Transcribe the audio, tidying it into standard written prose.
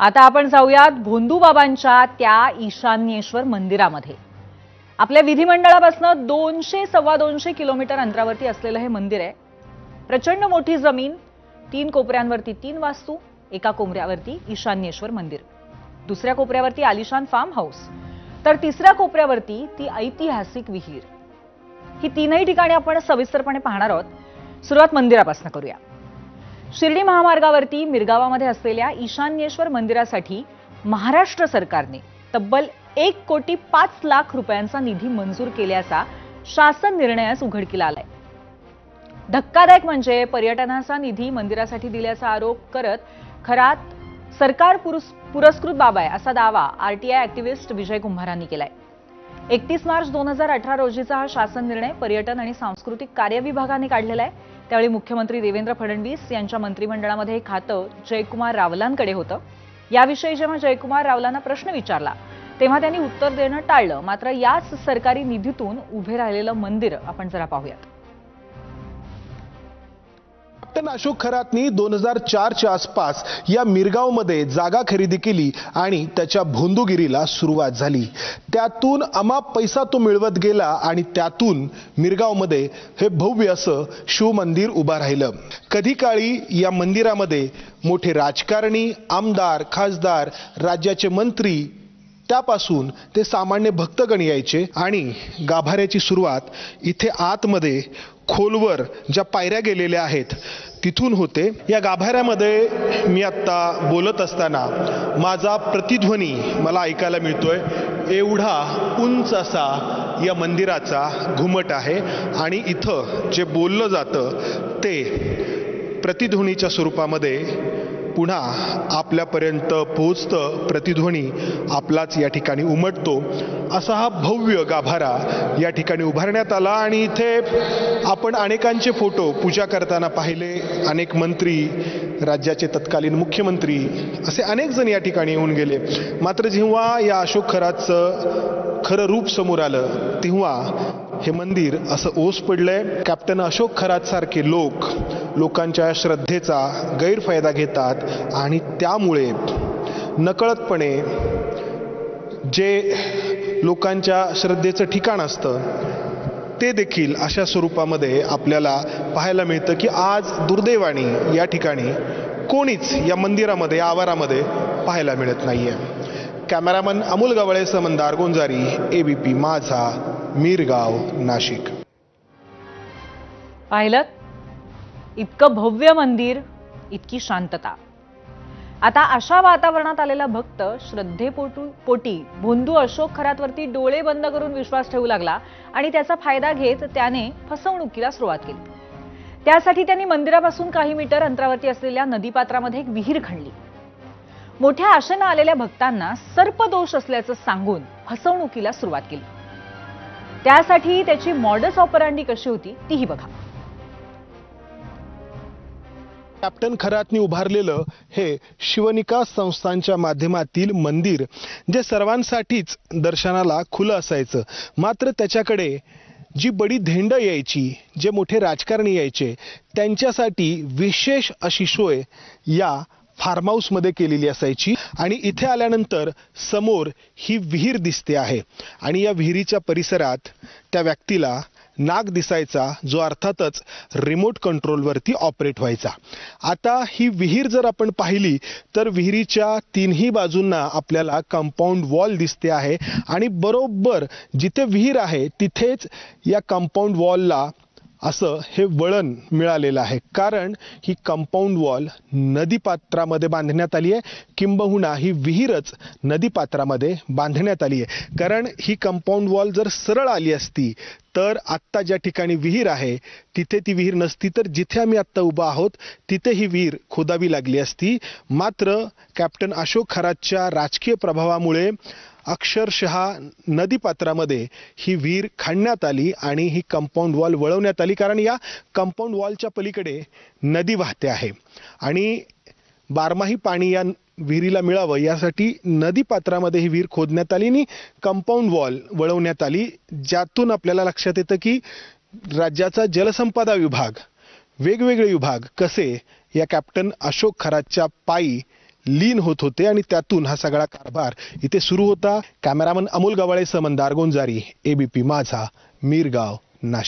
आता आपण जाऊयात भोंदूबाबांच्या त्या ईशान्येश्वर मंदिरामध्ये। आपल्या विधिमंडळापासून 200-2.25 किलोमीटर अंतरावरती असलेलं हे मंदिर आहे। प्रचंड मोठी जमीन, 3 कोपऱ्यांवरती 3 वास्तू, एका कोपऱ्यावरती ईशान्येश्वर मंदिर, दुसऱ्या कोपऱ्यावरती आलिशान फार्म हाऊस, तर तिसऱ्या कोपऱ्यावरती ती ऐतिहासिक विहीर। ही तीनही ठिकाणे आपण सविस्तरपणे पाहणार आहोत। सुरुवात मंदिरापासून करूया। शिर्डी महामार्गावरती मिरगावामध्ये असलेल्या ईशान्येश्वर मंदिरासाठी महाराष्ट्र सरकारने तब्बल 1,05,00,000 रुपयांचा निधी मंजूर केल्याचा शासन निर्णयास उघडकीला आलाय। धक्कादायक म्हणजे पर्यटनाचा निधी मंदिरासाठी दिल्याचा आरोप करत खरात सरकार पुरस्कृत बाब आहे असा दावा आरटीआय ऍक्टिव्हिस्ट विजय कुंभारांनी केलाय। 31 मार्च 2018 रोजीचा हा शासन निर्णय पर्यटन आणि सांस्कृतिक कार्य विभागाने काढलेला आहे। त्यावेळी मुख्यमंत्री देवेंद्र फडणवीस यांच्या मंत्रिमंडळामध्ये हे खातं जयकुमार रावलांकडे होतं। याविषयी जेव्हा जयकुमार रावलांना प्रश्न विचारला तेव्हा त्यांनी उत्तर देणं टाळलं। मात्र याच सरकारी निधीतून उभे राहिलेलं मंदिर आपण जरा पाहूयात। कॅप्टन अशोक खरातनी 2004च्या आसपास या मिरगावमध्ये जागा खरेदी केली आणि त्याच्या भोंदूगिरीला सुरुवात झाली। त्यातून अमाप पैसा तो मिळवत गेला आणि त्यातून मिरगावमध्ये हे भव्य असं शिवमंदिर उभा राहिलं। कधी काळी या मंदिरामध्ये मोठे राजकारणी, आमदार, खासदार, राज्याचे मंत्री त्यापासून ते सामान्य भक्तगण यायचे आणि गाभाऱ्याची सुरुवात इथे आतमध्ये खोलवर ज्या पायऱ्या गेलेल्या आहेत तिथून होते। या गाभाऱ्यामध्ये मी आता बोलत असताना माझा प्रतिध्वनी मला ऐकायला मिळतोय। एवढा उंच असा या मंदिराचा घुमट आहे आणि इथं जे बोललं जातं ते प्रतिध्वनीच्या स्वरूपामध्ये पुन्हा आपल्यापर्यंत पोहोचतं। प्रतिध्वनी आपलाच या ठिकाणी उमटतो। असा हा भव्य गाभारा या ठिकाणी उभारण्यात आला आणि इथे आपण अनेकांचे फोटो पूजा करताना पाहिले। अनेक मंत्री, राज्याचे तत्कालीन मुख्यमंत्री असे अनेक जण या ठिकाणी येऊन गेले। मात्र जेव्हा या अशोक खरातचं खरं रूप समोर आलं तेव्हा हे मंदिर असं ओस पडलंय। कॅप्टन अशोक खरात सारखे लोकांच्या श्रद्धेचा गैरफायदा घेतात आणि त्यामुळे नकळतपणे जे लोकांच्या श्रद्धेचं ठिकाण असतं ते देखील अशा स्वरूपामध्ये आपल्याला पाहायला मिळतं की आज दुर्दैवाने या ठिकाणी कोणीच या मंदिरामध्ये, आवारामध्ये पाहायला मिळत नाहीये। कॅमेरामन अमोल गवळे, समंदार गोंजारी, एबीपी माझा, मिरगाव, नाशिक। पाहिलं, इतकं भव्य मंदिर, इतकी शांतता। आता अशा वातावरणात आलेला भक्त श्रद्धेपोटी भोंदू अशोक खरातवरती डोळे बंद करून विश्वास ठेवू लागला आणि त्याचा फायदा घेत त्याने फसवणुकीला सुरुवात केली। त्यासाठी त्यांनी मंदिरापासून काही मीटर अंतरावरती असलेल्या नदीपात्रामध्ये एक विहीर खणली। मोठ्या आशेने आलेल्या भक्तांना सर्पदोष असल्याचं सांगून फसवणुकीला सुरुवात केली। त्यासाठी त्याची मॉडस ऑपरांडी कशी होती तीही बघा। कॅप्टन खरातनी उभारलेलं हे शिवनिका संस्थांच्या माध्यमातील मंदिर जे सर्वांसाठीच दर्शनाला खुलं असायचं। मात्र त्याच्याकडे जी बडी धेंड यायची, जे मोठे राजकारणी यायचे, त्यांच्यासाठी विशेष अशी सोय या फार्म हाऊसमध्ये केलेली असायची। आणि इथे आल्यानंतर समोर ही विहीर दिसते आहे आणि या विहिरीच्या परिसरात त्या व्यक्तीला नाग दिसायचा जो अर्थातच रिमोट कंट्रोलवरती ऑपरेट व्हायचा। आता ही विहीर जर आपण पाहिली तर विहिरीच्या तीनही बाजूंना आपल्याला कंपाऊंड वॉल दिसते आहे आणि बरोबर जिथे विहीर आहे तिथेच या कंपाऊंड वॉलला असं हे वळण मिळालेलं आहे। कारण ही कंपाऊंड वॉल नदीपात्रामध्ये बांधण्यात आली आहे, किंबहुना ही विहीरच नदीपात्रामध्ये बांधण्यात आली आहे। कारण ही कंपाऊंड वॉल जर सरळ आली असती तर आत्ता ज्या ठिकाणी विहीर आहे तिथे ती विहीर नसती, तर जिथे आम्ही आत्ता उभा आहोत तिथे ही विहीर खोदावी लागली असती। मात्र कॅप्टन अशोक खरातच्या राजकीय प्रभावामुळे अक्षरशः नदीपात्रामध्ये ही विहीर खणण्यात आली आणि ही कंपाऊंड वॉल वळवण्यात आली। कारण या कंपाऊंड वॉलच्या पलीकडे नदी वाहते आहे आणि बारमाही पाणी या विहिरीला मिळावं यासाठी नदीपात्रामध्ये ही विहीर खोदण्यात आली आणि कंपाऊंड वॉल वळवण्यात आली। ज्यातून आपल्याला लक्षात येतं की राज्याचा जलसंपदा विभाग, वेगवेगळे विभाग कसे या कॅप्टन अशोक खरातच्या पायी लीन होत होते आणि त्यातून हा सगळा कारभार इथे सुरू होता. कॅमेरामन अमोल गवाळेसह मंदार गोंजारी, एबीपी माझा, मिरगाव, नाशिक.